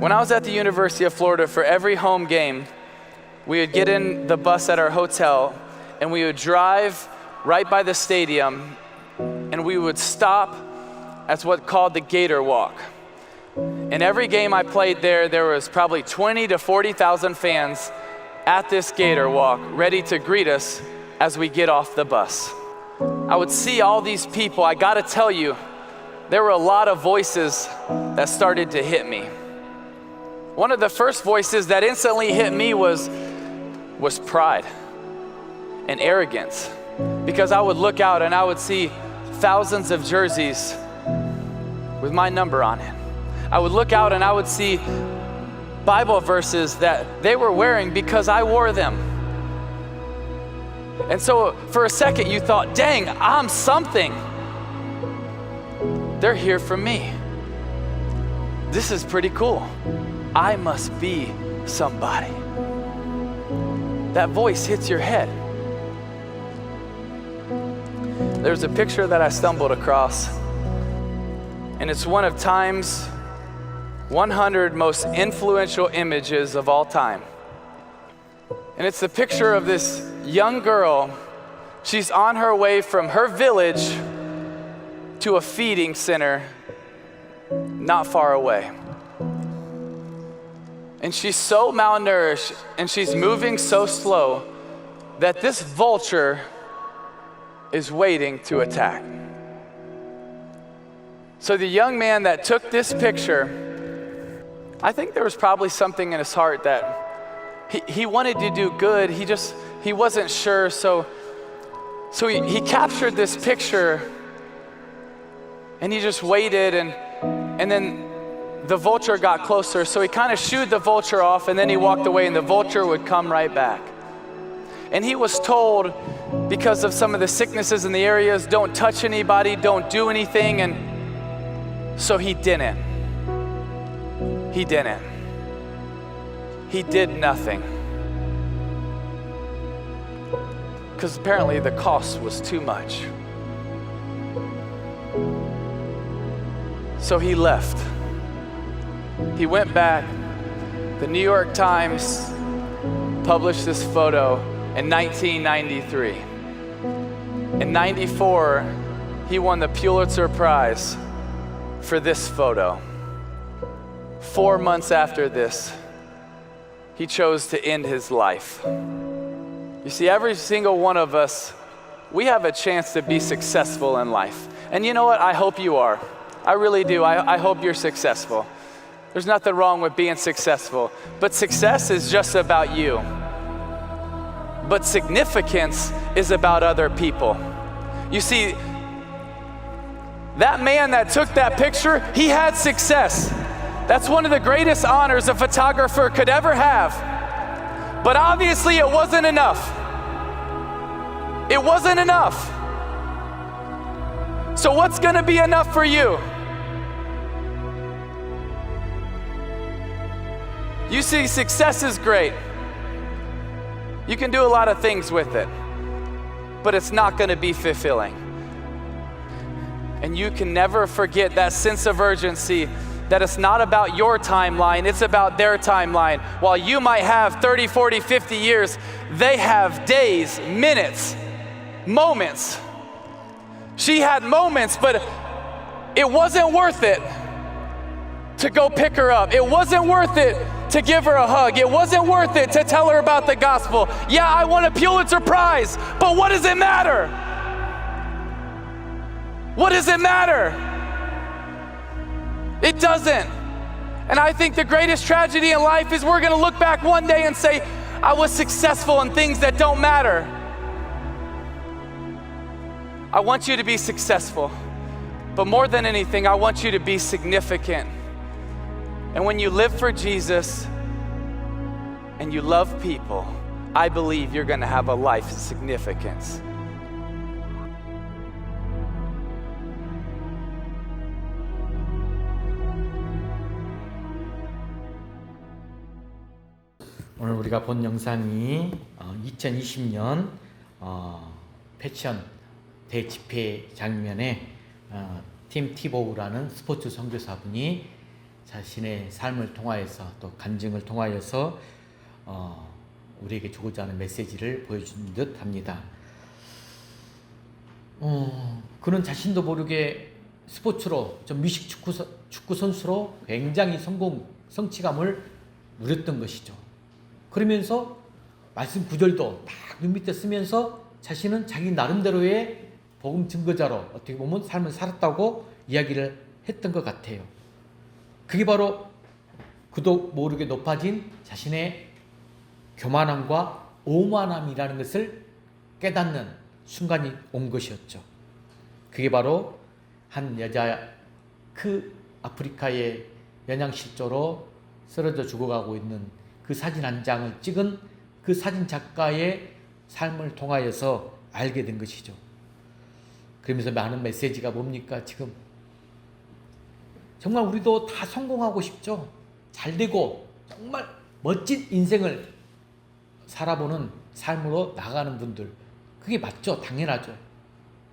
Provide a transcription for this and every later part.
When I was at the University of Florida, for every home game, we would get in the bus at our hotel and we would drive right by the stadium and we would stop at what's called the Gator Walk. And every game I played there was probably 20 to 40,000 fans at this Gator Walk ready to greet us as we get off the bus. I would see all these people. I gotta tell you, there were a lot of voices that started to hit me. One of the first voices that instantly hit me was pride and arrogance, because I would look out and I would see thousands of jerseys with my number on it. I would look out and I would see Bible verses that they were wearing because I wore them. And so for a second you thought, dang, I'm something. They're here for me. This is pretty cool. I must be somebody. That voice hits your head. There's a picture that I stumbled across, and it's one of Time's 100 most influential images of all time. And it's the picture of this young girl. She's on her way from her village to a feeding center not far away. And she's so malnourished and she's moving so slow that this vulture is waiting to attack. So the young man that took this picture, I think there was probably something in his heart that he wanted to do good. He wasn't sure. So he captured this picture and he just waited, and then the vulture got closer. So he kind of shooed the vulture off, and then he walked away and the vulture would come right back. And he was told, because of some of the sicknesses in the areas, don't touch anybody, don't do anything. And so he didn't. He didn't. He did nothing. Because apparently the cost was too much. So he left. He went back. The New York Times published this photo in 1993. In 94, he won the Pulitzer Prize for this photo. 4 months after this, he chose to end his life. You see, every single one of us, we have a chance to be successful in life. And you know what? I hope you are. I really do. I hope you're successful. There's nothing wrong with being successful. But success is just about you. But significance is about other people. You see, that man that took that picture, he had success. That's one of the greatest honors a photographer could ever have. But obviously it wasn't enough. It wasn't enough. So what's gonna be enough for you? You see, success is great. You can do a lot of things with it, but it's not gonna be fulfilling. And you can never forget that sense of urgency, that it's not about your timeline, it's about their timeline. While you might have 30, 40, 50 years, they have days, minutes, moments. She had moments, but it wasn't worth it to go pick her up. It wasn't worth it to give her a hug. It wasn't worth it to tell her about the gospel. Yeah, I won a Pulitzer Prize, but what does it matter? What does it matter? It doesn't. And I think the greatest tragedy in life is we're gonna look back one day and say, I was successful in things that don't matter. I want you to be successful, but more than anything, I want you to be significant. And when you live for Jesus and you love people, I believe you're gonna have a life of significance. 오늘 우리가 본 영상이 2020년 패션 대집회 장면에 팀 티보우라는 스포츠 선교사분이 자신의 삶을 통하여서 또 간증을 통하여서 우리에게 주고자 하는 메시지를 보여준 듯 합니다. 그는 자신도 모르게 스포츠로 뮤직 축구 선수로 굉장히 성취감을 누렸던 것이죠. 그러면서 말씀 구절도 딱 눈 밑에 쓰면서 자신은 자기 나름대로의 복음 증거자로 어떻게 보면 삶을 살았다고 이야기를 했던 것 같아요. 그게 바로 그도 모르게 높아진 자신의 교만함과 오만함이라는 것을 깨닫는 순간이 온 것이었죠. 그게 바로 한 여자, 그 아프리카의 연양실조로 쓰러져 죽어가고 있는 그 사진 한 장을 찍은 그 사진 작가의 삶을 통하여서 알게 된 것이죠. 그러면서 많은 메시지가 뭡니까? 지금 정말 우리도 다 성공하고 싶죠. 잘 되고 정말 멋진 인생을 살아보는 삶으로 나가는 분들, 그게 맞죠. 당연하죠.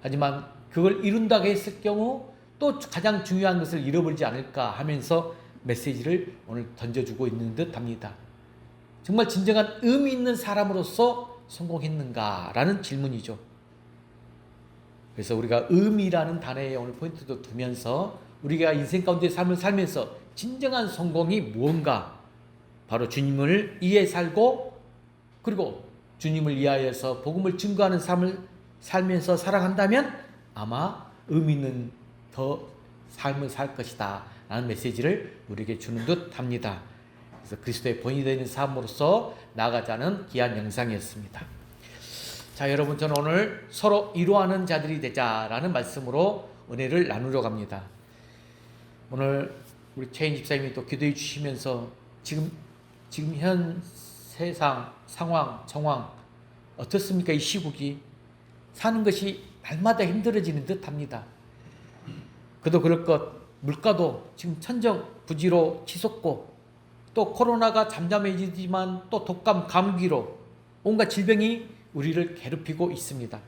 하지만 그걸 이룬다고 했을 경우 또 가장 중요한 것을 잃어버리지 않을까 하면서 메시지를 오늘 던져주고 있는 듯 합니다. 정말 진정한 의미 있는 사람으로서 성공했는가라는 질문이죠. 그래서 우리가 의미라는 단어에 오늘 포인트도 두면서 우리가 인생 가운데 삶을 살면서 진정한 성공이 무언가, 바로 주님을 위해 살고 그리고 주님을 위하여서 복음을 증거하는 삶을 살면서 살아간다면 아마 의미 있는 더 삶을 살 것이다 라는 메시지를 우리에게 주는 듯 합니다. 그래서 그리스도의 본이 되는 삶으로서 나아가자는 귀한 영상이었습니다. 자, 여러분, 저는 오늘 서로 위로하는 자들이 되자라는 말씀으로 은혜를 나누려 갑니다. 오늘 우리 최인 집사님이 또 기도해 주시면서 지금 현 세상 상황 정황 어떻습니까? 이 시국이 사는 것이 날마다 힘들어지는 듯 합니다. 그도 그럴 것, 물가도 지금 천정부지로 치솟고 또 코로나가 잠잠해지지만 또 독감, 감기로 온갖 질병이 우리를 괴롭히고 있습니다.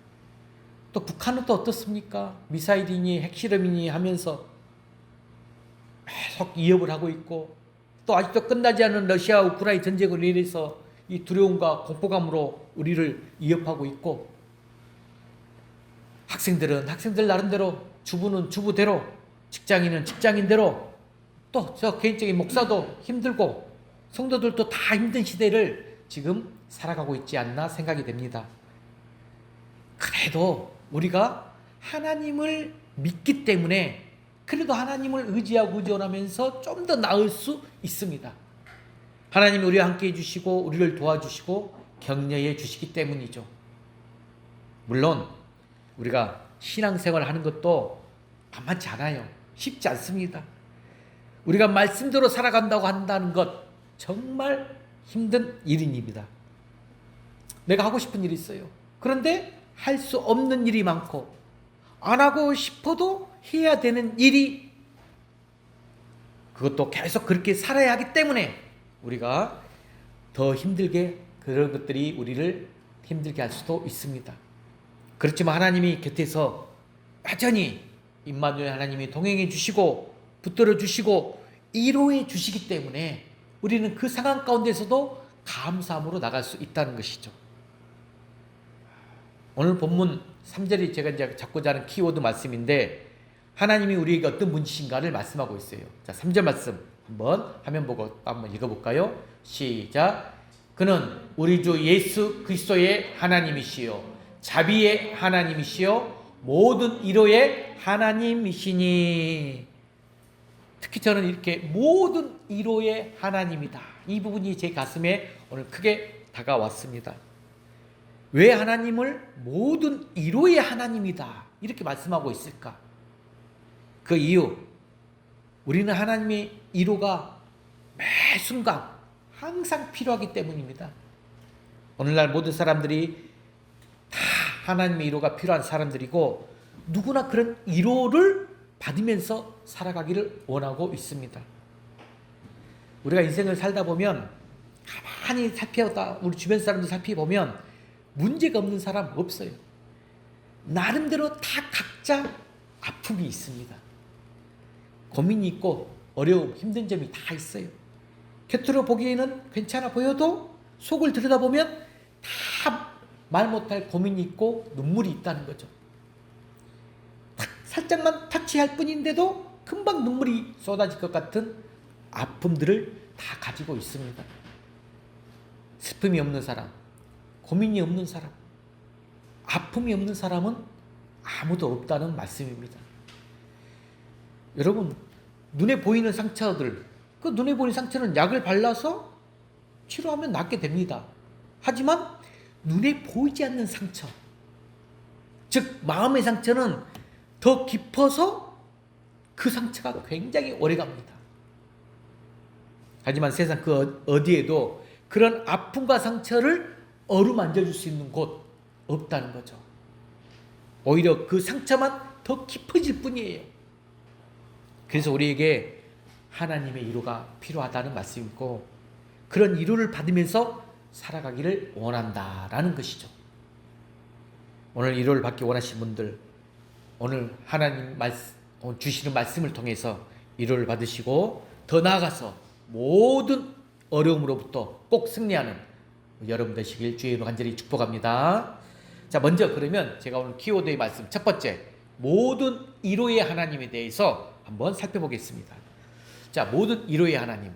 또 북한은 또 어떻습니까? 미사일이니 핵실험이니 하면서 계속 위협을 하고 있고 또 아직도 끝나지 않은 러시아 우크라이나 전쟁을 인해서 이 두려움과 공포감으로 우리를 위협하고 있고, 학생들은 학생들 나름대로, 주부는 주부대로, 직장인은 직장인대로, 또 저 개인적인 목사도 힘들고 성도들도 다 힘든 시대를 지금 살아가고 있지 않나 생각이 됩니다. 그래도 우리가 하나님을 믿기 때문에 그래도 하나님을 의지하고 의존하면서 좀 더 나을 수 있습니다. 하나님이 우리와 함께 해주시고 우리를 도와주시고 격려해 주시기 때문이죠. 물론 우리가 신앙생활을 하는 것도 만만치 않아요. 쉽지 않습니다. 우리가 말씀대로 살아간다고 한다는 것 정말 힘든 일입니다. 내가 하고 싶은 일이 있어요. 그런데 할 수 없는 일이 많고 안 하고 싶어도 해야 되는 일이, 그것도 계속 그렇게 살아야 하기 때문에 우리가 더 힘들게, 그런 것들이 우리를 힘들게 할 수도 있습니다. 그렇지만 하나님이 곁에서 여전히 임마누엘 하나님이 동행해 주시고 붙들어 주시고 위로해 주시기 때문에 우리는 그 상황 가운데서도 감사함으로 나갈 수 있다는 것이죠. 오늘 본문 3절이 제가 이제 잡고자 하는 키워드 말씀인데, 하나님이 우리에게 어떤 분이신가를 말씀하고 있어요. 자, 3절 말씀 한번 화면 보고 한번 읽어볼까요? 시작. 그는 우리 주 예수 그리스도의 하나님이시요 자비의 하나님이시요 모든 위로의 하나님이시니. 특히 저는 이렇게 모든 위로의 하나님이다, 이 부분이 제 가슴에 오늘 크게 다가왔습니다. 왜 하나님을 모든 위로의 하나님이다 이렇게 말씀하고 있을까? 그 이유, 우리는 하나님의 위로가 매 순간 항상 필요하기 때문입니다. 오늘날 모든 사람들이 다 하나님의 위로가 필요한 사람들이고 누구나 그런 위로를 받으면서 살아가기를 원하고 있습니다. 우리가 인생을 살다 보면 가만히 살펴보다 우리 주변 사람들 살펴보면 문제가 없는 사람 없어요. 나름대로 다 각자 아픔이 있습니다. 고민이 있고 어려움, 힘든 점이 다 있어요. 겉으로 보기에는 괜찮아 보여도 속을 들여다보면 다 말 못할 고민이 있고 눈물이 있다는 거죠. 살짝만 터치할 뿐인데도 금방 눈물이 쏟아질 것 같은 아픔들을 다 가지고 있습니다. 슬픔이 없는 사람, 고민이 없는 사람, 아픔이 없는 사람은 아무도 없다는 말씀입니다. 여러분, 눈에 보이는 상처들, 그 눈에 보이는 상처는 약을 발라서 치료하면 낫게 됩니다. 하지만 눈에 보이지 않는 상처, 즉 마음의 상처는 더 깊어서 그 상처가 굉장히 오래갑니다. 하지만 세상 그 어디에도 그런 아픔과 상처를 어루만져 줄 수 있는 곳 없다는 거죠. 오히려 그 상처만 더 깊어질 뿐이에요. 그래서 우리에게 하나님의 위로가 필요하다는 말씀이고, 그런 위로를 받으면서 살아가기를 원한다라는 것이죠. 오늘 위로를 받기 원하시는 분들, 오늘 하나님 주시는 말씀을 통해서 위로를 받으시고 더 나아가서 모든 어려움으로부터 꼭 승리하는 여러분 되시길 주의 이름으로 간절히 축복합니다. 자, 먼저 그러면 제가 오늘 키워드의 말씀 첫 번째, 모든 위로의 하나님에 대해서 한번 살펴보겠습니다. 자, 모든 위로의 하나님.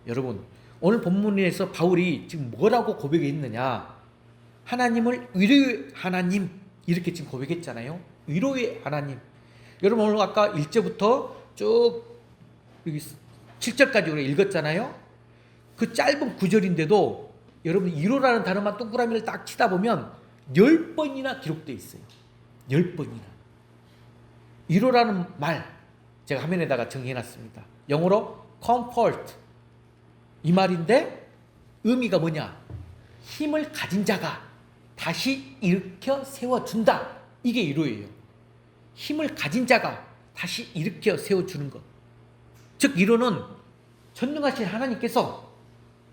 여러분, 오늘 본문에서 바울이 지금 뭐라고 고백했느냐? 하나님을 위로의 하나님 이렇게 지금 고백했잖아요. 위로의 하나님. 여러분, 오늘 아까 1절부터 쭉 여기 7절까지 우리가 읽었잖아요. 그 짧은 9절인데도 여러분 위로라는 단어만 동그라미를 딱 치다 보면 10번이나 기록되어 있어요. 10번이나. 위로라는 말 제가 화면에다가 정리해놨습니다. 영어로 comfort 이 말인데 의미가 뭐냐? 힘을 가진 자가 다시 일으켜 세워준다. 이게 위로예요. 힘을 가진 자가 다시 일으켜 세워주는 것. 즉 위로는 전능하신 하나님께서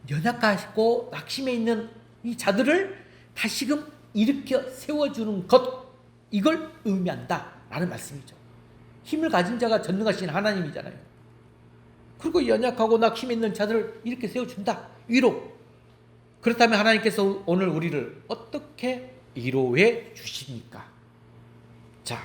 연약하고 낙심해 있는 이 자들을 다시금 일으켜 세워주는 것, 이걸 의미한다라는 말씀이죠. 힘을 가진 자가 전능하신 하나님이잖아요. 그리고 연약하고 낙심해 있는 자들을 이렇게 세워준다. 위로. 그렇다면 하나님께서 오늘 우리를 어떻게 위로해 주십니까? 자,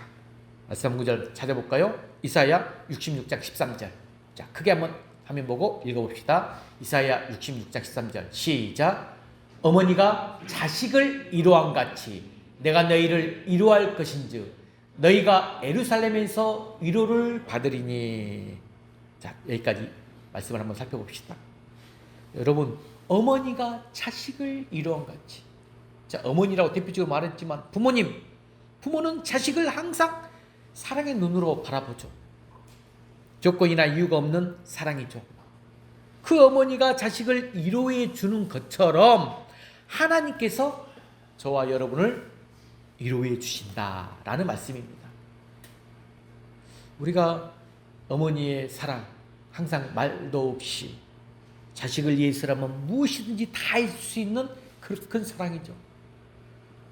말씀 한 구절 찾아볼까요? 이사야 66장 13절. 자, 크게 한번 화면 보고 읽어봅시다. 이사야 66장 13절 시작. 어머니가 자식을 위로한 같이 내가 너희를 위로할 것인즉 너희가 예루살렘에서 위로를 받으리니. 자, 여기까지 말씀을 한번 살펴봅시다. 여러분, 어머니가 자식을 위로한 같이. 자, 어머니라고 대표적으로 말했지만 부모는 자식을 항상 사랑의 눈으로 바라보죠. 조건이나 이유가 없는 사랑이죠. 그 어머니가 자식을 위로해 주는 것처럼 하나님께서 저와 여러분을 위로해 주신다라는 말씀입니다. 우리가 어머니의 사랑, 항상 말도 없이 자식을 위해서라면 무엇이든지 다 할 수 있는 큰 사랑이죠.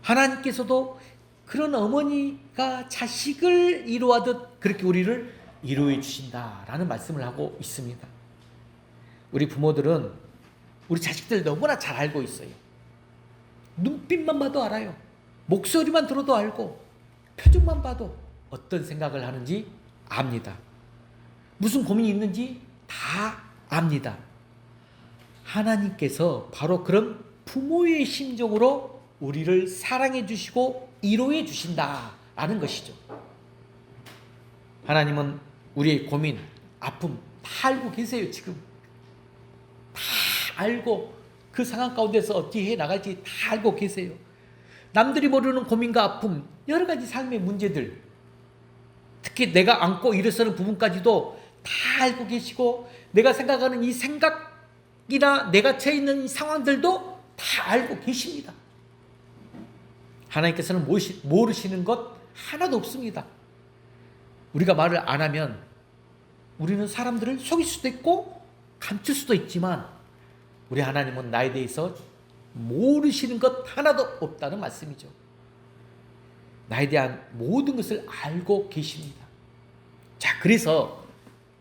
하나님께서도 그런 어머니가 자식을 위로하듯 그렇게 우리를 위로해 주신다라는 말씀을 하고 있습니다. 우리 부모들은 우리 자식들 너무나 잘 알고 있어요. 눈빛만 봐도 알아요. 목소리만 들어도 알고 표정만 봐도 어떤 생각을 하는지 압니다. 무슨 고민이 있는지 다 압니다. 하나님께서 바로 그런 부모의 심정으로 우리를 사랑해 주시고 위로해 주신다라는 것이죠. 하나님은 우리의 고민, 아픔 다 알고 계세요. 지금 다 알고 그 상황 가운데서 어떻게 해 나갈지 다 알고 계세요. 남들이 모르는 고민과 아픔, 여러 가지 삶의 문제들, 특히 내가 안고 일어서는 부분까지도 다 알고 계시고, 내가 생각하는 이 생각이나 내가 처해 있는 이 상황들도 다 알고 계십니다. 하나님께서는 모르시는 것 하나도 없습니다. 우리가 말을 안 하면 우리는 사람들을 속일 수도 있고 감출 수도 있지만, 우리 하나님은 나에 대해서 모르시는 것 하나도 없다는 말씀이죠. 나에 대한 모든 것을 알고 계십니다. 자, 그래서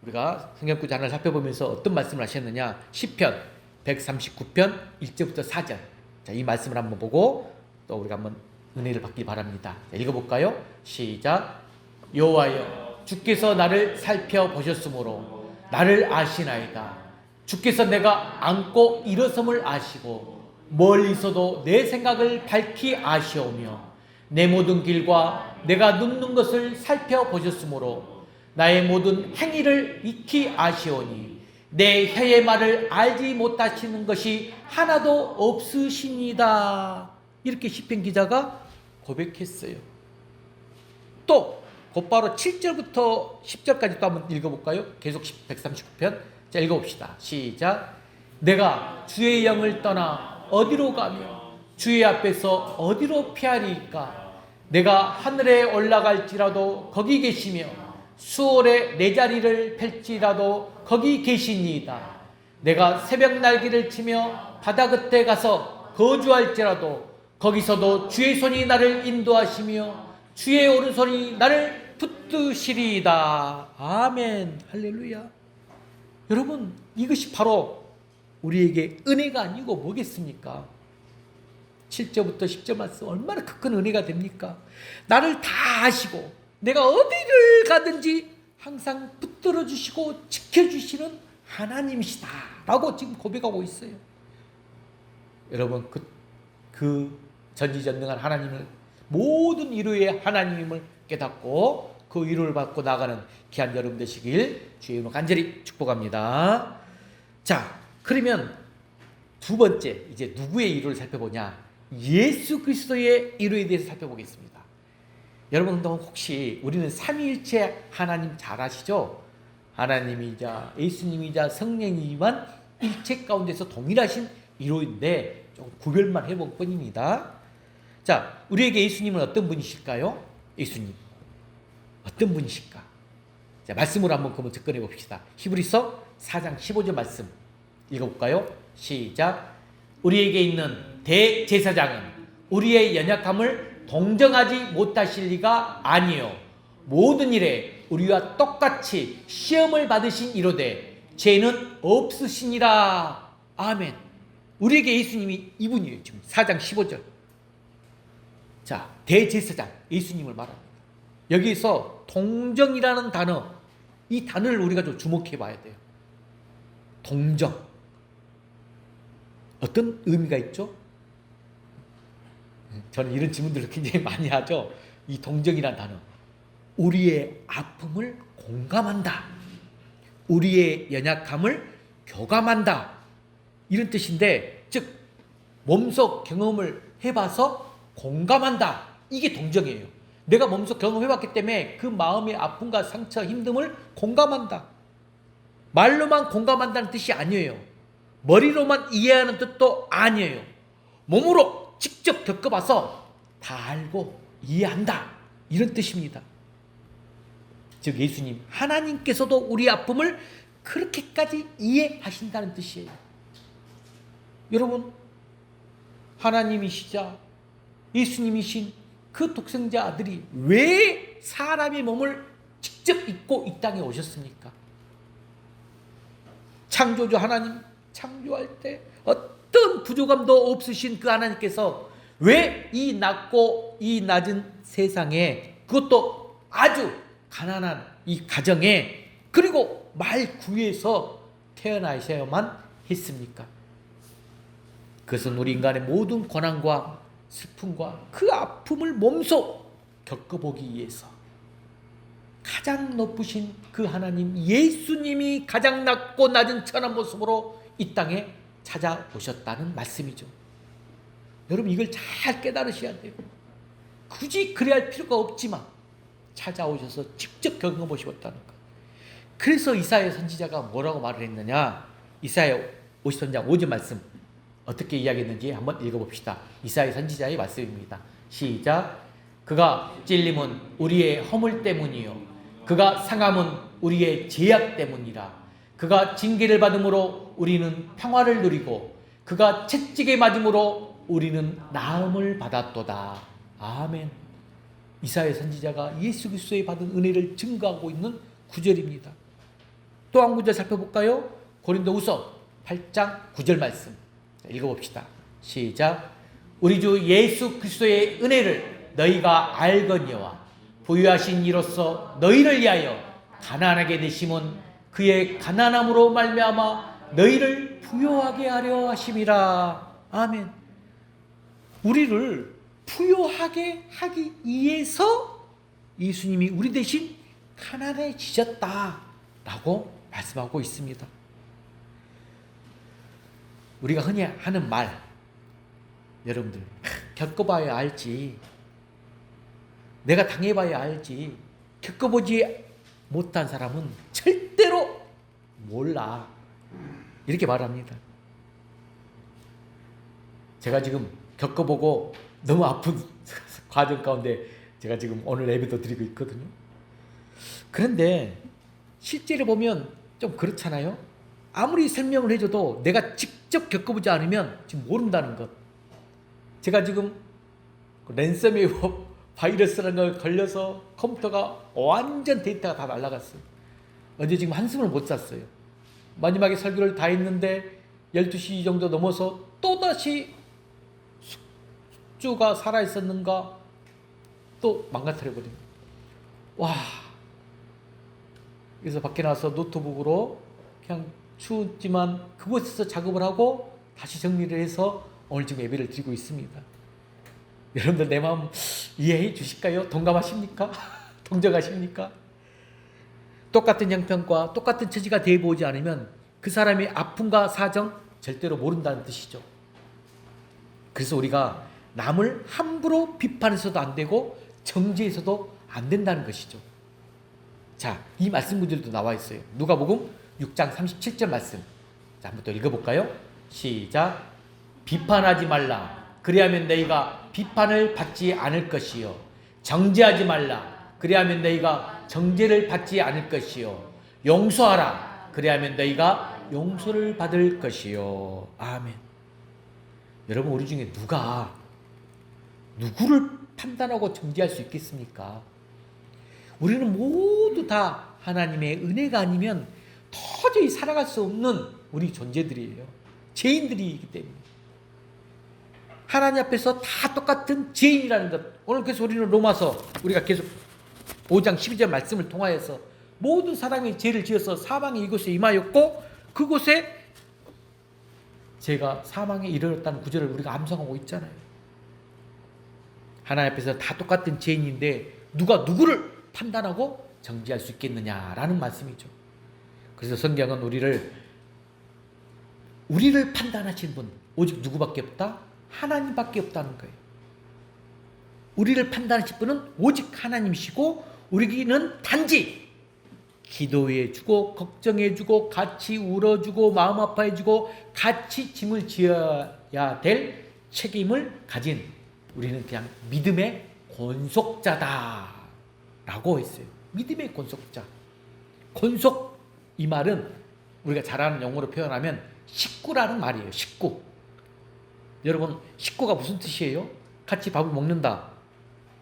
우리가 성경 구절 하나 살펴보면서 어떤 말씀을 하셨느냐. 시편 139편 1절부터 4절. 자, 이 말씀을 한번 보고 또 우리가 한번 은혜를 받기 바랍니다. 자, 읽어볼까요? 시작. 여호와여, 주께서 나를 살펴보셨으므로 나를 아시나이다. 주께서 내가 앉고 일어섬을 아시고 멀리서도 내 생각을 밝히 아시오며 내 모든 길과 내가 눕는 것을 살펴보셨으므로 나의 모든 행위를 익히 아시오니 내 혀의 말을 알지 못하시는 것이 하나도 없으시니다. 이렇게 시편 기자가 고백했어요. 또 곧바로 7절부터 10절까지 또 한번 읽어볼까요? 계속 139편. 자, 읽어봅시다. 시작. 내가 주의 영을 떠나 어디로 가며 주의 앞에서 어디로 피하리이까? 내가 하늘에 올라갈지라도 거기 계시며 수월에 내 자리를 펼지라도 거기 계시니이다. 내가 새벽 날개를 치며 바다 끝에 가서 거주할지라도 거기서도 주의 손이 나를 인도하시며 주의 오른손이 나를 붙드시리이다. 아멘. 할렐루야. 여러분, 이것이 바로 우리에게 은혜가 아니고 뭐겠습니까? 7절부터 10절 말씀 얼마나 큰 은혜가 됩니까? 나를 다 아시고 내가 어디를 가든지 항상 붙들어 주시고 지켜주시는 하나님이시다 라고 지금 고백하고 있어요. 여러분, 그 전지전능한 하나님을, 모든 위로의 하나님을 깨닫고 그 위로를 받고 나가는 귀한 여러분 되시길 주의 이름으로 간절히 축복합니다. 자, 그러면 두 번째, 이제 누구의 위로를 살펴보냐? 예수 그리스도의 위로에 대해서 살펴보겠습니다. 여러분, 혹시 우리는 삼위일체 하나님 잘 아시죠? 하나님이자 예수님이자 성령이지만 일체 가운데서 동일하신 위로인데 조금 구별만 해볼 뿐입니다. 자, 우리에게 예수님은 어떤 분이실까요? 예수님 어떤 분이실까? 자, 말씀으로 한번 그러면 접근해 봅시다. 히브리서 4장 15절 말씀 읽어볼까요? 시작. 우리에게 있는 대제사장은 우리의 연약함을 동정하지 못하실 리가 아니요 모든 일에 우리와 똑같이 시험을 받으신 이로되 죄는 없으시니라. 아멘. 우리에게 예수님이 이분이에요. 지금 4장 15절. 자, 대제사장 예수님을 말합니다. 여기서 동정이라는 단어, 이 단어를 우리가 좀 주목해 봐야 돼요. 동정. 어떤 의미가 있죠? 저는 이런 질문들을 굉장히 많이 하죠. 이 동정이라는 단어. 우리의 아픔을 공감한다. 우리의 연약함을 교감한다. 이런 뜻인데, 즉 몸속 경험을 해봐서 공감한다. 이게 동정이에요. 내가 몸속 경험해봤기 때문에 그 마음의 아픔과 상처, 힘듦을 공감한다. 말로만 공감한다는 뜻이 아니에요. 머리로만 이해하는 뜻도 아니에요. 몸으로 직접 겪어봐서 다 알고 이해한다. 이런 뜻입니다. 즉 예수님, 하나님께서도 우리 아픔을 그렇게까지 이해하신다는 뜻이에요. 여러분, 하나님이시자 예수님이신 그 독생자 아들이 왜 사람의 몸을 직접 입고 이 땅에 오셨습니까? 창조주 하나님 창조할 때 어떤 부족함도 없으신 그 하나님께서 왜 이 낮고 이 낮은 세상에, 그것도 아주 가난한 이 가정에, 그리고 말 구에서 태어나셔야만 했습니까? 그것은 우리 인간의 모든 고난과 슬픔과 그 아픔을 몸소 겪어보기 위해서 가장 높으신 그 하나님 예수님이 가장 낮고 낮은 천한 모습으로 이 땅에 찾아오셨다는 말씀이죠. 여러분, 이걸 잘 깨달으셔야 돼요. 굳이 그래야 할 필요가 없지만 찾아오셔서 직접 경험하셨다는 것. 그래서 이사야 선지자가 뭐라고 말을 했느냐? 이사야 53장 5절 말씀 어떻게 이야기했는지 한번 읽어봅시다. 이사야 선지자의 말씀입니다. 시작. 그가 찔림은 우리의 허물 때문이요 그가 상함은 우리의 죄악 때문이라. 그가 징계를 받음으로 우리는 평화를 누리고 그가 채찍에 맞음으로 우리는 나음을 받았도다. 아멘. 이사야 선지자가 예수 그리스도에 받은 은혜를 증거하고 있는 구절입니다. 또 한 구절 살펴볼까요? 고린도후서 8장 9절 말씀 읽어봅시다. 시작. 우리 주 예수 그리스도의 은혜를 너희가 알거니와 부유하신 이로써 너희를 위하여 가난하게 되심은 그의 가난함으로 말미암아 너희를 부유하게 하려 하심이라. 아멘. 우리를 부유하게 하기 위해서 예수님이 우리 대신 가난해지셨다라고 말씀하고 있습니다. 우리가 흔히 하는 말, 여러분들 겪어봐야 알지, 내가 당해봐야 알지, 겪어보지 못한 사람은 절대로 몰라, 이렇게 말합니다. 제가 지금 겪어보고 너무 아픈 과정 가운데 제가 지금 오늘 예배도 드리고 있거든요. 그런데 실제로 보면 좀 그렇잖아요. 아무리 설명을 해줘도 내가 직접 겪어보지 않으면 지금 모른다는 것. 제가 지금 랜섬웨어 바이러스라는 걸 걸려서 컴퓨터가 완전 데이터가 다 날아갔어요. 어제 지금 한숨을 못 잤어요. 마지막에 설교를 다 했는데 12시 정도 넘어서 또다시 숙주가 살아있었는가 또 망가뜨려버린 거예요. 와. 그래서 밖에 나와서 노트북으로 그냥 추웠지만 그곳에서 작업을 하고 다시 정리를 해서 오늘 지금 예배를 드리고 있습니다. 여러분들 내 마음 이해해 주실까요? 동감하십니까? 동정하십니까? 똑같은 형편과 똑같은 처지가 되어보지 않으면 그 사람의 아픔과 사정 절대로 모른다는 뜻이죠. 그래서 우리가 남을 함부로 비판해서도 안 되고 정죄해서도 안 된다는 것이죠. 자, 이 말씀 구절도 나와 있어요. 누가복음 6장 37절 말씀. 자, 한번 또 읽어볼까요? 시작. 비판하지 말라. 그리하면 너희가 비판을 받지 않을 것이요. 정죄하지 말라. 그리하면 너희가 정죄를 받지 않을 것이요. 용서하라. 그리하면 너희가 용서를 받을 것이요. 아멘. 여러분, 우리 중에 누가 누구를 판단하고 정죄할 수 있겠습니까? 우리는 모두 다 하나님의 은혜가 아니면 도저히 살아갈 수 없는 우리 존재들이에요. 죄인들이기 때문에. 하나님 앞에서 다 똑같은 죄인이라는 것. 오늘 그래서 우리는 로마서 우리가 계속 5장 12절 말씀을 통하여서 모든 사람이 죄를 지어서 사망이 이곳에 임하였고 그곳에 죄가 사망에 이르렀다는 구절을 우리가 암송하고 있잖아요. 하나님 앞에서 다 똑같은 죄인인데 누가 누구를 판단하고 정죄할 수 있겠느냐라는 말씀이죠. 그래서 성경은 우리를 판단하신 분 오직 누구밖에 없다? 하나님밖에 없다는 거예요. 우리를 판단하실 분은 오직 하나님이시고 우리는 단지 기도해주고 걱정해주고 같이 울어주고 마음 아파해주고 같이 짐을 지어야 될 책임을 가진 우리는 그냥 믿음의 권속자다라고 했어요. 믿음의 권속자. 권속, 이 말은 우리가 잘 아는 용어로 표현하면 식구라는 말이에요. 식구. 여러분, 식구가 무슨 뜻이에요? 같이 밥을 먹는다.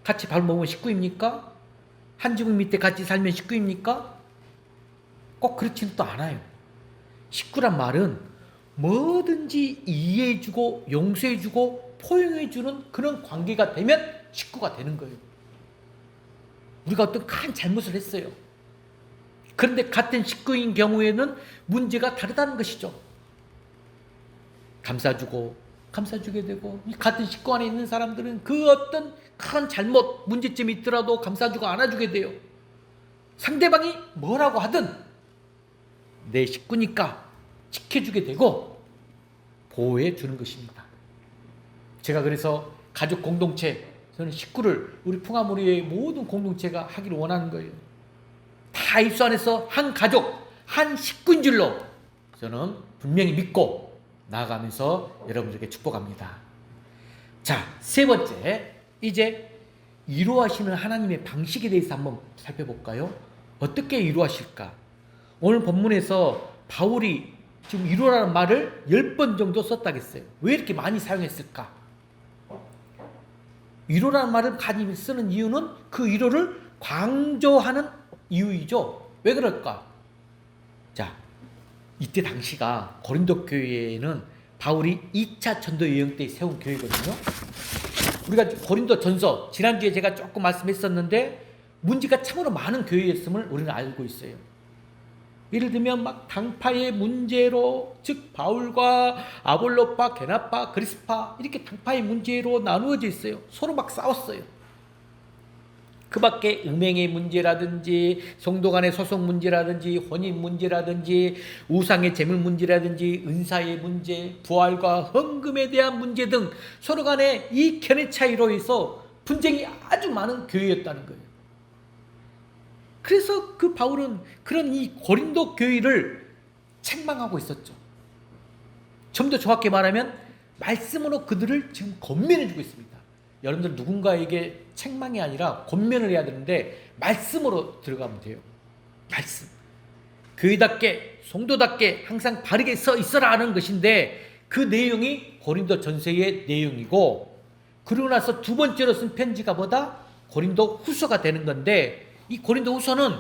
같이 밥을 먹으면 식구입니까? 한 지붕 밑에 같이 살면 식구입니까? 꼭 그렇지는 또 않아요. 식구란 말은 뭐든지 이해해주고 용서해주고 포용해주는 그런 관계가 되면 식구가 되는 거예요. 우리가 어떤 큰 잘못을 했어요. 그런데 같은 식구인 경우에는 문제가 다르다는 것이죠. 감싸주게 되고 같은 식구 안에 있는 사람들은 그 어떤 큰 잘못, 문제점이 있더라도 감싸주고 안아주게 돼요. 상대방이 뭐라고 하든 내 식구니까 지켜주게 되고 보호해 주는 것입니다. 제가 그래서 가족 공동체, 저는 식구를 우리 풍화무리의 모든 공동체가 하기를 원하는 거예요. 다 입수 안에서 한 가족, 한 식구인 줄로 저는 분명히 믿고 나아가면서 여러분들에게 축복합니다. 자, 세 번째, 이제 위로하시는 하나님의 방식에 대해서 한번 살펴볼까요? 어떻게 위로하실까? 오늘 본문에서 바울이 지금 위로라는 말을 10번 정도 썼다겠어요. 왜 이렇게 많이 사용했을까? 위로라는 말을 많이 쓰는 이유는 그 위로를 강조하는 이유이죠. 왜 그럴까? 자, 이때 당시가 고린도 교회에는 바울이 2차 전도 여행 때 세운 교회거든요. 우리가 고린도 전서 지난주에 제가 조금 말씀했었는데 문제가 참으로 많은 교회였음을 우리는 알고 있어요. 예를 들면 막 당파의 문제로, 즉 바울과 아볼로파, 게나파, 그리스파 이렇게 당파의 문제로 나누어져 있어요. 서로 막 싸웠어요. 그 밖에 음행의 문제라든지 성도 간의 소송 문제라든지 혼인 문제라든지 우상의 재물 문제라든지 은사의 문제, 부활과 헌금에 대한 문제 등 서로 간의 이 견해 차이로 해서 분쟁이 아주 많은 교회였다는 거예요. 그래서 그 바울은 그런 이 고린도 교회를 책망하고 있었죠. 좀 더 정확히 말하면 말씀으로 그들을 지금 권면해주고 있습니다. 여러분들 누군가에게 책망이 아니라 권면을 해야 되는데 말씀으로 들어가면 돼요. 말씀. 교회답게 성도답게 항상 바르게 서 있어라 하는 것인데 그 내용이 고린도 전서의 내용이고, 그러고 나서 두 번째로 쓴 편지가 뭐다? 고린도 후서가 되는 건데, 이 고린도 후서는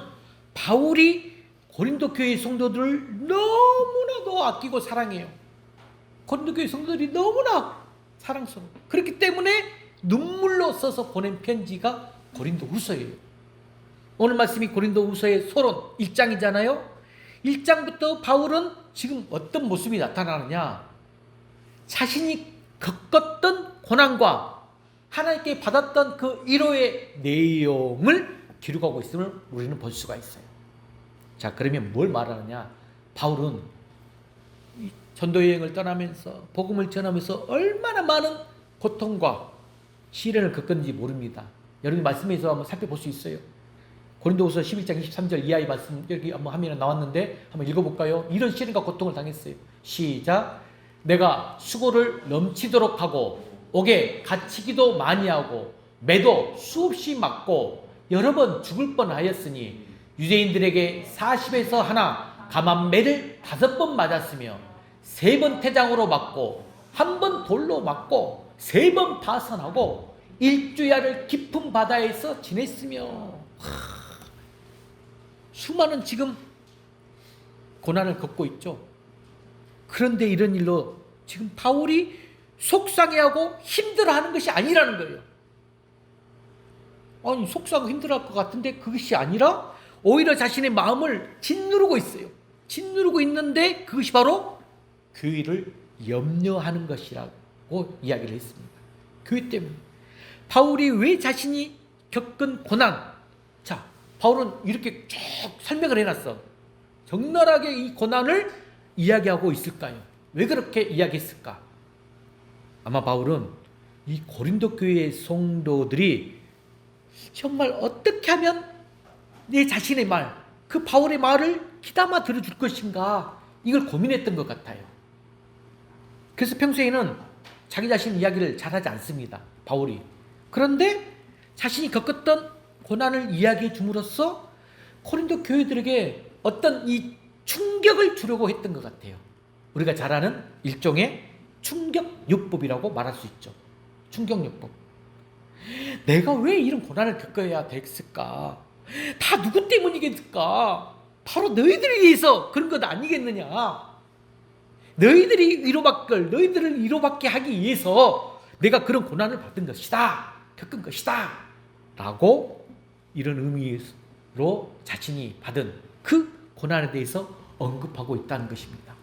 바울이 고린도 교회 성도들을 너무나도 아끼고 사랑해요. 고린도 교회 성도들이 너무나 사랑스러워. 그렇기 때문에 눈물로 써서 보낸 편지가 고린도 후서예요. 오늘 말씀이 고린도 후서의 서론 1장이잖아요. 1장부터 바울은 지금 어떤 모습이 나타나느냐, 자신이 겪었던 고난과 하나님께 받았던 그 위로의 내용을 기록하고 있음을 우리는 볼 수가 있어요. 자, 그러면 뭘 말하느냐? 바울은 전도 여행을 떠나면서 복음을 전하면서 얼마나 많은 고통과 시련을 겪었는지 모릅니다. 여러분 말씀에서 한번 살펴볼 수 있어요. 고린도후서 11장 23절 이하의 말씀 여기 한번 화면에 나왔는데 한번 읽어볼까요? 이런 시련과 고통을 당했어요. 시작. 내가 수고를 넘치도록 하고 옥에 갇히기도 많이 하고 매도 수없이 맞고 여러 번 죽을 뻔하였으니 유대인들에게 40에서 하나 감암매를 5번 맞았으며 3번 태장으로 맞고 1번 돌로 맞고 3번 파선하고 1주야를 깊은 바다에서 지냈으며, 수많은 지금 고난을 겪고 있죠. 그런데 이런 일로 지금 바울이 속상해하고 힘들어하는 것이 아니라는 거예요. 아니, 속상하고 힘들어할 것 같은데 그것이 아니라 오히려 자신의 마음을 짓누르고 있어요. 짓누르고 있는데 그것이 바로 교회를 염려하는 것이라고 이야기를 했습니다. 교회 때문에. 바울이 왜 자신이 겪은 고난, 자, 바울은 이렇게 쭉 설명을 해놨어. 적나라하게 이 고난을 이야기하고 있을까요? 왜 그렇게 이야기했을까? 아마 바울은 이 고린도 교회의 성도들이 정말 어떻게 하면 내 자신의 말, 그 바울의 말을 귀담아 들어줄 것인가, 이걸 고민했던 것 같아요. 그래서 평소에는 자기 자신 이야기를 잘하지 않습니다, 바울이. 그런데 자신이 겪었던 고난을 이야기해 줌으로써 고린도 교회들에게 어떤 이 충격을 주려고 했던 것 같아요. 우리가 잘 아는 일종의 충격요법이라고 말할 수 있죠. 충격요법. 내가 왜 이런 고난을 겪어야 됐을까? 다 누구 때문이겠을까? 바로 너희들에 의해서 그런 것 아니겠느냐? 너희들이 너희들을 위로받게 하기 위해서 내가 그런 고난을 받은 것이다, 겪은 것이다 라고, 이런 의미로 자신이 받은 그 고난에 대해서 언급하고 있다는 것입니다.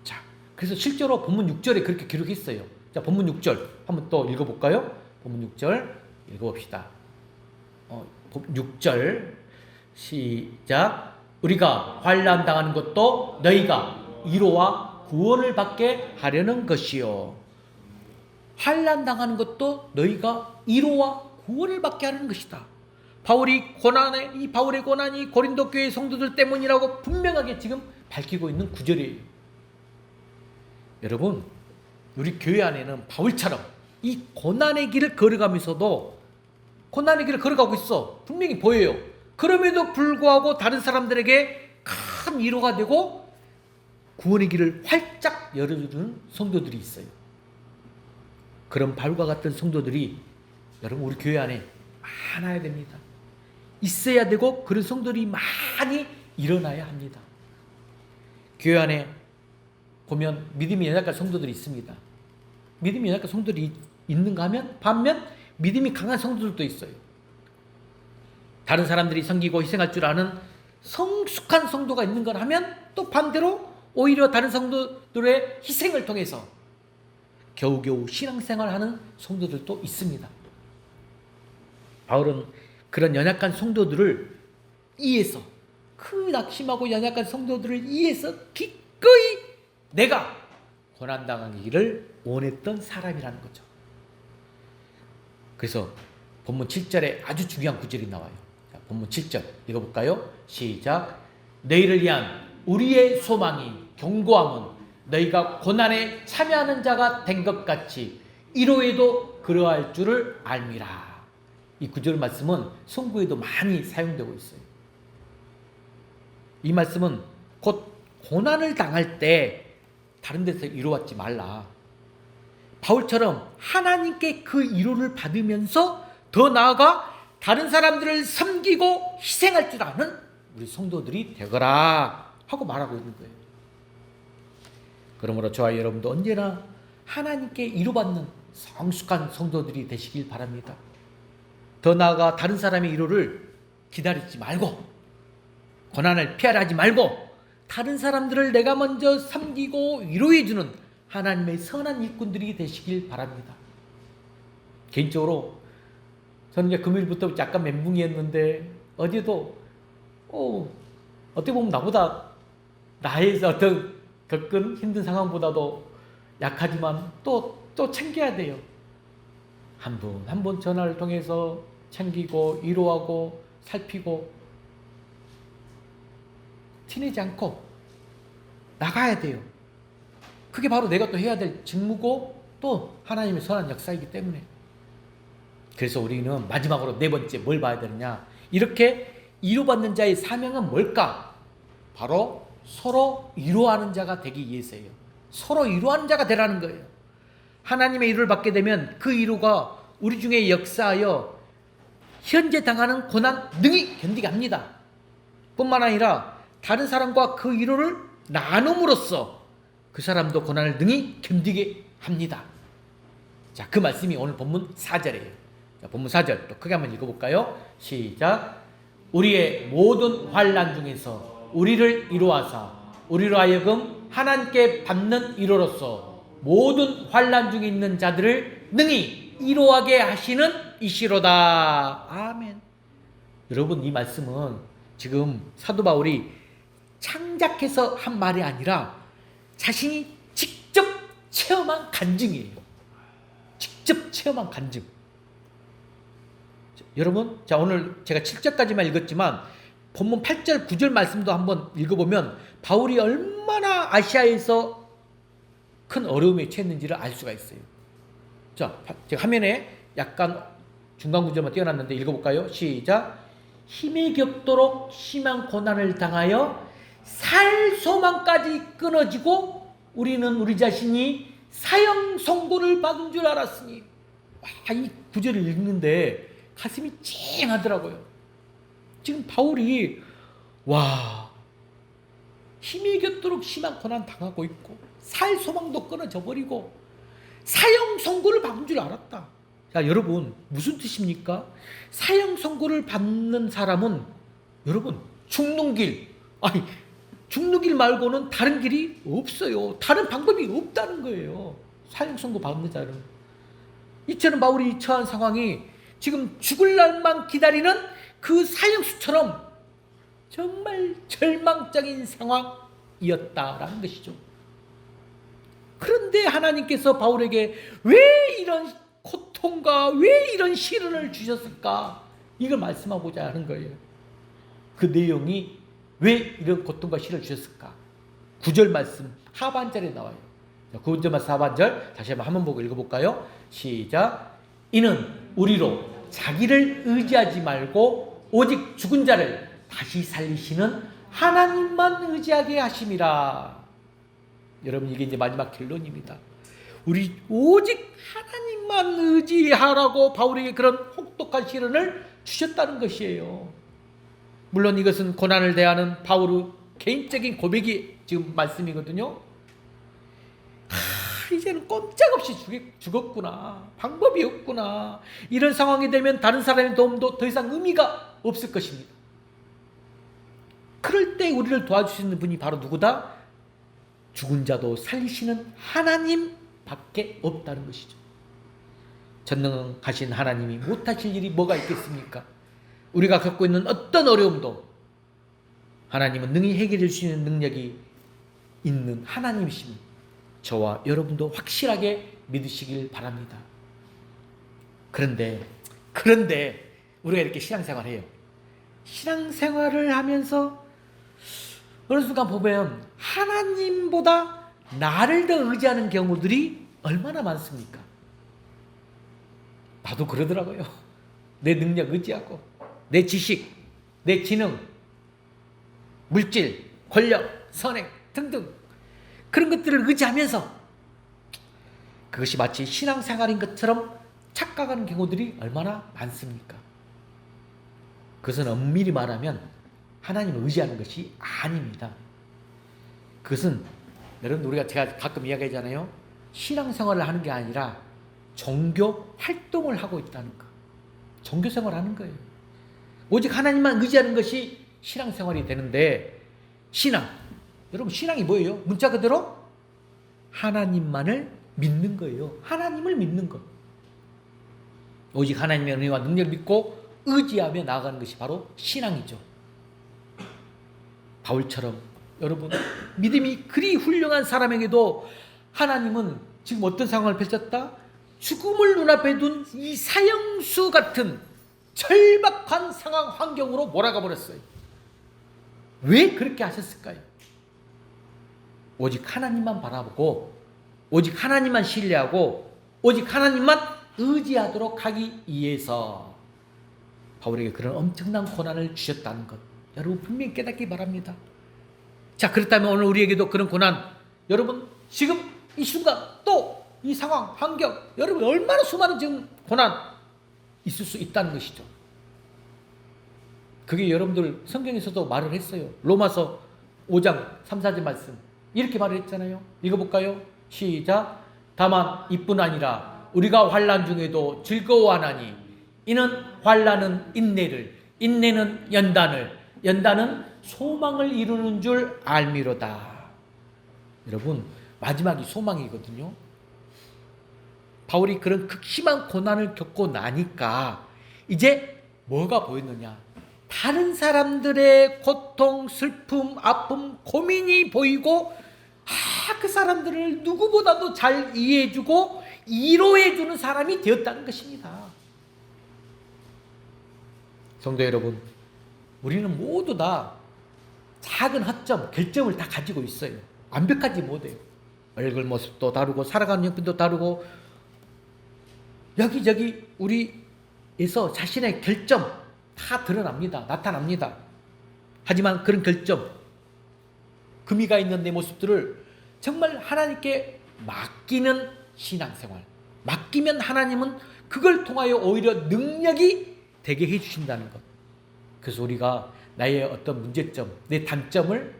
자, 그래서 실제로 본문 6절에 그렇게 기록했어요. 자, 본문 6절 한번 또 읽어볼까요? 본문 6절 읽어봅시다. 6절 시작. 우리가 환난 당하는 것도 너희가 위로와 구원을 받게 하려는 것이요. 환난 당하는 것도 너희가 위로와 구원을 받게 하는 것이다. 바울의 고난이 고린도 교회 성도들 때문이라고 분명하게 지금 밝히고 있는 구절이에요. 여러분, 우리 교회 안에는 바울처럼 이 고난의 길을 걸어가면서도 고난의 길을 걸어가고 있어. 분명히 보여요. 그럼에도 불구하고 다른 사람들에게 큰 위로가 되고 구원의 길을 활짝 열어주는 성도들이 있어요. 그런 바울과 같은 성도들이 여러분 우리 교회 안에 많아야 됩니다. 있어야 되고 그런 성도들이 많이 일어나야 합니다. 교회 안에 보면 믿음이 연약한 성도들이 있습니다. 믿음이 연약한 성도들이 있는가 하면 반면 믿음이 강한 성도들도 있어요. 다른 사람들이 섬기고 희생할 줄 아는 성숙한 성도가 있는 걸 하면 또 반대로 오히려 다른 성도들의 희생을 통해서 겨우겨우 신앙생활하는 성도들도 있습니다. 바울은 그런 연약한 성도들을 이해해서 그 낙심하고 연약한 성도들을 이해해서 기꺼이 내가 고난당하기를 원했던 사람이라는 거죠. 그래서 본문 7절에 아주 중요한 구절이 나와요. 자, 본문 7절 읽어볼까요? 시작. 너희를 위한 우리의 소망이 견고함은 너희가 고난에 참여하는 자가 된 것 같이 이로에도 그러할 줄을 알미라. 이 구절 말씀은 성구에도 많이 사용되고 있어요. 이 말씀은 곧 고난을 당할 때 다른 데서 이루어받지 말라. 바울처럼 하나님께 그 위로를 받으면서 더 나아가 다른 사람들을 섬기고 희생할 줄 아는 우리 성도들이 되거라 하고 말하고 있는 거예요. 그러므로 저와 여러분도 언제나 하나님께 위로받는 성숙한 성도들이 되시길 바랍니다. 더 나아가 다른 사람의 위로를 기다리지 말고 고난을 피하려 하지 말고 다른 사람들을 내가 먼저 섬기고 위로해주는 하나님의 선한 일꾼들이 되시길 바랍니다. 개인적으로 저는 이제 금요일부터 약간 멘붕이었는데 어제도 어떻게 보면 나보다 나의 어떤 겪은 힘든 상황보다도 약하지만 또 챙겨야 돼요. 한 분 한 분 전화를 통해서 챙기고 위로하고 살피고 티내지 않고 나가야 돼요. 그게 바로 내가 또 해야 될 직무고 또 하나님의 선한 역사이기 때문에. 그래서 우리는 마지막으로 네 번째 뭘 봐야 되느냐, 이렇게 위로받는 자의 사명은 뭘까? 바로 서로 위로하는 자가 되기 위해서예요. 서로 위로하는 자가 되라는 거예요. 하나님의 위로를 받게 되면 그 위로가 우리 중에 역사하여 현재 당하는 고난 능히 견디게 합니다. 뿐만 아니라 다른 사람과 그 위로를 나눔으로써 그 사람도 고난을 능히 견디게 합니다. 자, 그 말씀이 오늘 본문 4절이에요. 자, 본문 4절 또 크게 한번 읽어볼까요? 시작. 우리의 모든 환난 중에서 우리를 위로하사 우리로 하여금 하나님께 받는 위로로서 모든 환난 중에 있는 자들을 능히 위로하게 하시는 이시로다. 아멘. 여러분, 이 말씀은 지금 사도 바울이 창작해서 한 말이 아니라 자신이 직접 체험한 간증이에요. 직접 체험한 간증. 여러분, 자, 오늘 제가 7절까지만 읽었지만 본문 8절, 9절 말씀도 한번 읽어보면 바울이 얼마나 아시아에서 큰 어려움에 처했는지를 알 수가 있어요. 자, 제가 화면에 약간 중간 구절만 띄워놨는데 읽어볼까요? 시작. 힘이 겹도록 심한 고난을 당하여 살 소망까지 끊어지고 우리는 우리 자신이 사형 선고를 받은 줄 알았으니. 이 구절을 읽는데 가슴이 찡하더라고요. 지금 바울이 힘이 겹도록 심한 고난 당하고 있고 살 소망도 끊어져 버리고 사형 선고를 받은 줄 알았다. 자, 여러분, 무슨 뜻입니까? 사형 선고를 받는 사람은 여러분 죽는 길, 죽는 길 말고는 다른 길이 없어요. 다른 방법이 없다는 거예요. 사형 선고 받는 자는. 이처럼 바울이 처한 상황이 지금 죽을 날만 기다리는 그 사형수처럼 정말 절망적인 상황이었다라는 것이죠. 그런데 하나님께서 바울에게 왜 이런 고통과 왜 이런 시련을 주셨을까? 이걸 말씀하고자 하는 거예요. 그 내용이 왜 이런 고통과 시련을 주셨을까? 9절 말씀 하반절에 나와요. 9절 말씀 하반절 다시 한번 보고 읽어볼까요? 시작. 이는 우리로 자기를 의지하지 말고 오직 죽은 자를 다시 살리시는 하나님만 의지하게 하심이라. 여러분, 이게 이제 마지막 결론입니다. 우리 오직 하나님만 의지하라고 바울에게 그런 혹독한 시련을 주셨다는 것이에요. 물론 이것은 고난을 대하는 바울의 개인적인 고백이 지금 말씀이거든요. 이제는 꼼짝없이 죽었구나. 방법이 없구나. 이런 상황이 되면 다른 사람의 도움도 더 이상 의미가 없을 것입니다. 그럴 때 우리를 도와주시는 분이 바로 누구다? 죽은 자도 살리시는 하나님밖에 없다는 것이죠. 전능하신 하나님이 못하실 일이 뭐가 있겠습니까? 우리가 겪고 있는 어떤 어려움도 하나님은 능히 해결해 줄 수 있는 능력이 있는 하나님이십니다. 저와 여러분도 확실하게 믿으시길 바랍니다. 그런데 우리가 이렇게 신앙생활을 해요. 신앙생활을 하면서 어느 순간 보면 하나님보다 나를 더 의지하는 경우들이 얼마나 많습니까? 나도 그러더라고요. 내 능력 의지하고 내 지식, 내 지능, 물질, 권력, 선행 등등 그런 것들을 의지하면서 그것이 마치 신앙생활인 것처럼 착각하는 경우들이 얼마나 많습니까? 그것은 엄밀히 말하면 하나님을 의지하는 것이 아닙니다. 그것은 여러분 우리가 제가 가끔 이야기하잖아요. 신앙생활을 하는 게 아니라 종교 활동을 하고 있다는 거. 종교생활을 하는 거예요. 오직 하나님만 의지하는 것이 신앙생활이 되는데 신앙. 여러분 신앙이 뭐예요? 문자 그대로 하나님만을 믿는 거예요. 하나님을 믿는 것. 오직 하나님의 은혜와 능력을 믿고 의지하며 나아가는 것이 바로 신앙이죠. 바울처럼 여러분 믿음이 그리 훌륭한 사람에게도 하나님은 지금 어떤 상황을 펼쳤다? 죽음을 눈앞에 둔 이 사형수 같은 절박한 상황 환경으로 몰아가 버렸어요. 왜 그렇게 하셨을까요? 오직 하나님만 바라보고 오직 하나님만 신뢰하고 오직 하나님만 의지하도록 하기 위해서 바울에게 그런 엄청난 고난을 주셨다는 것 여러분 분명히 깨닫기 바랍니다. 자, 그렇다면 오늘 우리에게도 그런 고난 여러분 지금 이 순간 또 이 상황 환경 여러분 얼마나 수많은 지금 고난 있을 수 있다는 것이죠. 그게 여러분들 성경에서도 말을 했어요. 로마서 5장 3, 4절 말씀 이렇게 말을 했잖아요. 읽어볼까요? 시작. 다만 이뿐 아니라 우리가 환난 중에도 즐거워하나니 이는 환난은 인내를 인내는 연단을 연단은 소망을 이루는 줄 알미로다. 여러분 마지막이 소망이거든요. 바울이 그런 극심한 고난을 겪고 나니까 이제 뭐가 보였느냐? 다른 사람들의 고통, 슬픔, 아픔, 고민이 보이고 그 사람들을 누구보다도 잘 이해해주고 위로해주는 사람이 되었다는 것입니다. 성도 여러분, 우리는 모두 다 작은 허점, 결점을 다 가지고 있어요. 완벽하지 못해요. 얼굴 모습도 다르고 살아가는 형편도 다르고 여기저기 우리에서 자신의 결점 다 드러납니다. 나타납니다. 하지만 그런 결점, 금이가 있는 내 모습들을 정말 하나님께 맡기는 신앙생활. 맡기면 하나님은 그걸 통하여 오히려 능력이 되게 해주신다는 것. 그래서 우리가 나의 어떤 문제점, 내 단점을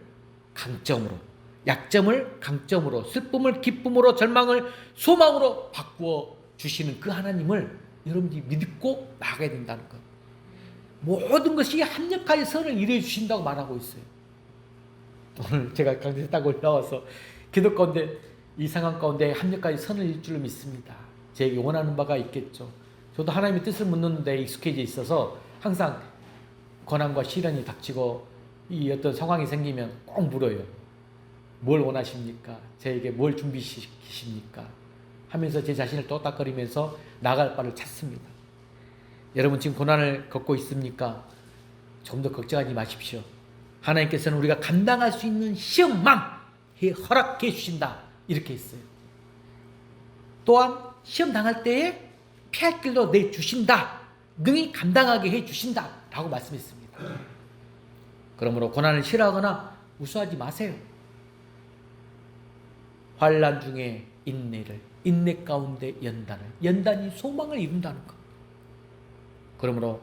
강점으로, 약점을 강점으로, 슬픔을 기쁨으로, 절망을 소망으로 바꾸어 주시는 그 하나님을 여러분들이 믿고 나가야 된다는 것. 모든 것이 합력하여 선을 이루어 주신다고 말하고 있어요. 오늘 제가 강단에 딱 올라와서 기도 가운데 이 상황 가운데 합력하여 선을 이룰 줄 믿습니다. 제게 원하는 바가 있겠죠. 저도 하나님의 뜻을 묻는 데 익숙해져 있어서 항상 고난과 시련이 닥치고 이 어떤 상황이 생기면 꼭 물어요. 뭘 원하십니까? 저에게 뭘 준비시키십니까? 하면서 제 자신을 또닥거리면서 나갈 바를 찾습니다. 여러분 지금 고난을 겪고 있습니까? 좀 더 걱정하지 마십시오. 하나님께서는 우리가 감당할 수 있는 시험만 허락해 주신다. 이렇게 했어요. 또한 시험 당할 때에 피할 길도 내주신다. 능히 감당하게 해주신다. 라고 말씀했습니다. 그러므로 고난을 싫어하거나 무수하지 마세요. 환난 중에 인내를, 인내 가운데 연단을, 연단이 소망을 이룬다는 것. 그러므로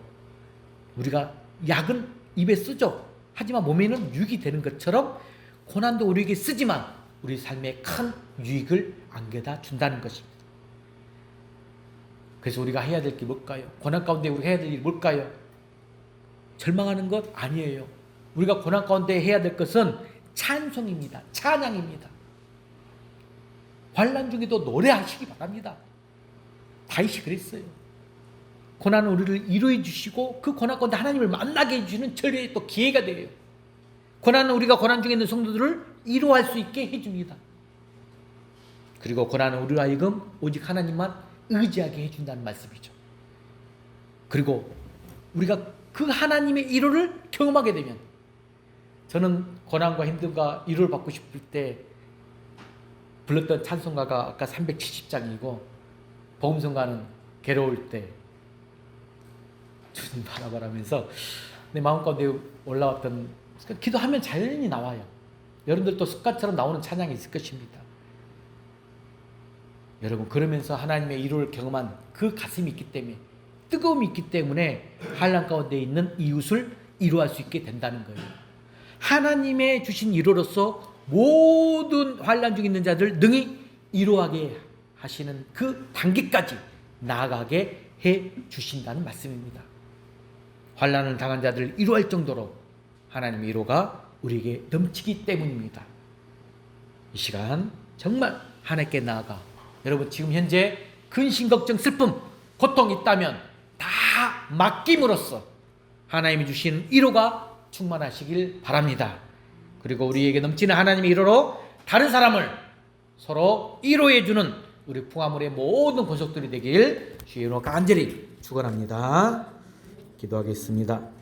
우리가 약은 입에 쓰죠. 하지만 몸에는 유익이 되는 것처럼 고난도 우리에게 쓰지만 우리 삶에 큰 유익을 안겨다 준다는 것입니다. 그래서 우리가 해야 될 게 뭘까요? 고난 가운데 우리가 해야 될 일이 뭘까요? 절망하는 것 아니에요. 우리가 고난 가운데 해야 될 것은 찬송입니다. 찬양입니다. 환난 중에도 노래하시기 바랍니다. 다윗이 그랬어요. 고난은 우리를 위로해 주시고 그 고난 가운데 하나님을 만나게 해주시는 절의 또 기회가 돼요. 고난은 우리가 고난 중에 있는 성도들을 위로할 수 있게 해줍니다. 그리고 고난은 우리로 하여금 오직 하나님만 의지하게 해준다는 말씀이죠. 그리고 우리가 그 하나님의 위로를 경험하게 되면, 저는 고난과 힘듦과 위로를 받고 싶을 때 불렀던 찬송가가 아까 370장이고 복음성가는 괴로울 때 주님 바라보라면서 내 마음 가운데 올라왔던, 기도하면 자연히 나와요. 여러분들도 습관처럼 나오는 찬양이 있을 것입니다. 여러분, 그러면서 하나님의 위로를 경험한 그 가슴이 있기 때문에, 뜨거움이 있기 때문에 환난 가운데 있는 이웃을 위로할 수 있게 된다는 거예요. 하나님의 주신 위로로서 모든 환난 중에 있는 자들 능히 위로하게 하시는 그 단계까지 나아가게 해 주신다는 말씀입니다. 환난을 당한 자들을 위로할 정도로 하나님의 위로가 우리에게 넘치기 때문입니다. 이 시간 정말 하나님께 나아가, 여러분 지금 현재 근심, 걱정, 슬픔, 고통이 있다면 다 맡김으로써 하나님이 주신 위로가 충만하시길 바랍니다. 그리고 우리에게 넘치는 하나님의 위로로 다른 사람을 서로 위로해주는 우리 풍화물의 모든 권속들이 되길 주의 이름으로 간절히 축원합니다. 기도하겠습니다.